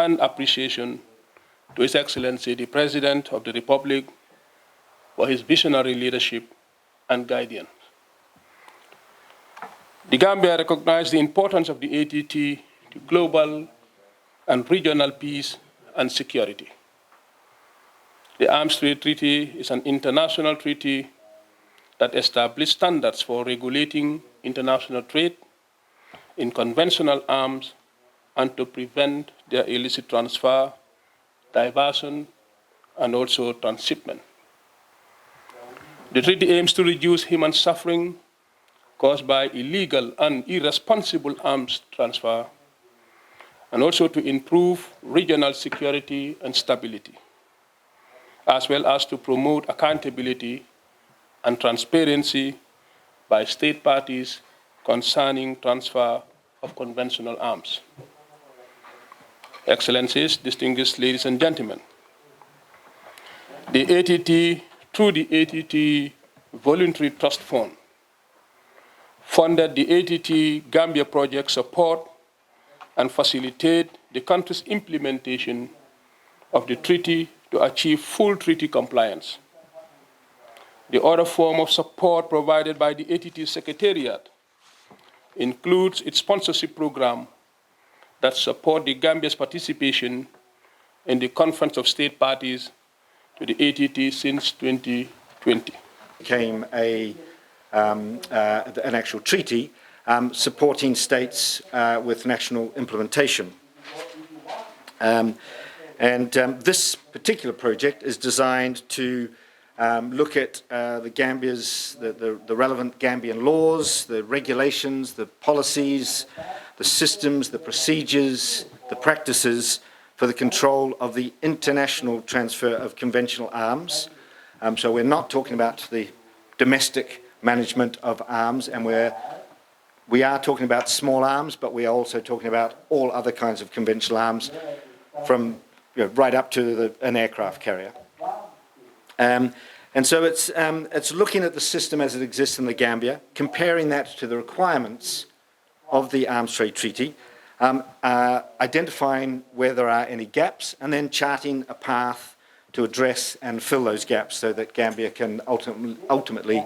and appreciation to His Excellency, the President of the Republic, for his visionary leadership and guidance. The Gambia recognized the importance of the ATT to global and regional peace and security. The Arms Trade Treaty is an international treaty that establishes standards for regulating international trade in conventional arms and to prevent their illicit transfer, diversion, and also transshipment. The treaty aims to reduce human suffering caused by illegal and irresponsible arms transfer, and also to improve regional security and stability, as well as to promote accountability and transparency by state parties concerning transfer of conventional arms. Excellencies, distinguished ladies and gentlemen, the ATT, through the ATT Voluntary Trust Fund, funded the ATT Gambia project support and facilitate the country's implementation of the treaty to achieve full treaty compliance. The other form of support provided by the ATT Secretariat includes its sponsorship program that support the Gambia's participation in the Conference of State Parties to the ATT since 2020. Became an actual treaty supporting states with national implementation. This particular project is designed to look at the relevant Gambian laws, the regulations, the policies, the systems, the procedures, the practices for the control of the international transfer of conventional arms. So we're not talking about the domestic management of arms, and we are talking about small arms, but we are also talking about all other kinds of conventional arms, from right up to an aircraft carrier. And so it's looking at the system as it exists in the Gambia, comparing that to the requirements of the Arms Trade Treaty, identifying where there are any gaps, and then charting a path to address and fill those gaps so that Gambia can ultimately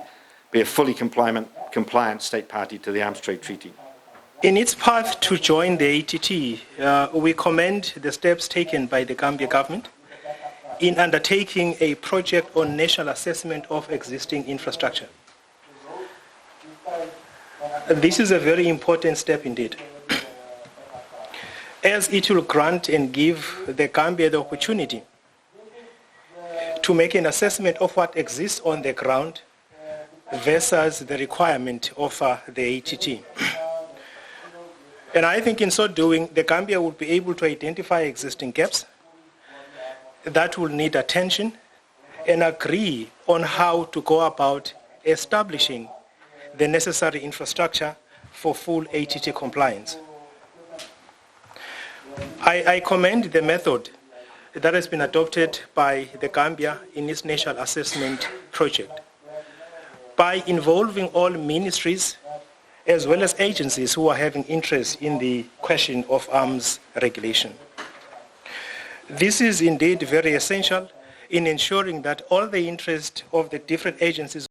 be a fully compliant state party to the Arms Trade Treaty. In its path to join the ATT, we commend the steps taken by the Gambia government in undertaking a project on national assessment of existing infrastructure. This is a very important step indeed, as it will grant and give the Gambia the opportunity to make an assessment of what exists on the ground versus the requirement of the ATT. And I think in so doing, the Gambia will be able to identify existing gaps that will need attention and agree on how to go about establishing the necessary infrastructure for full ATT compliance. I commend the method that has been adopted by the Gambia in its national assessment project by involving all ministries as well as agencies who are having interest in the question of arms regulation. This is indeed very essential in ensuring that all the interests of the different agencies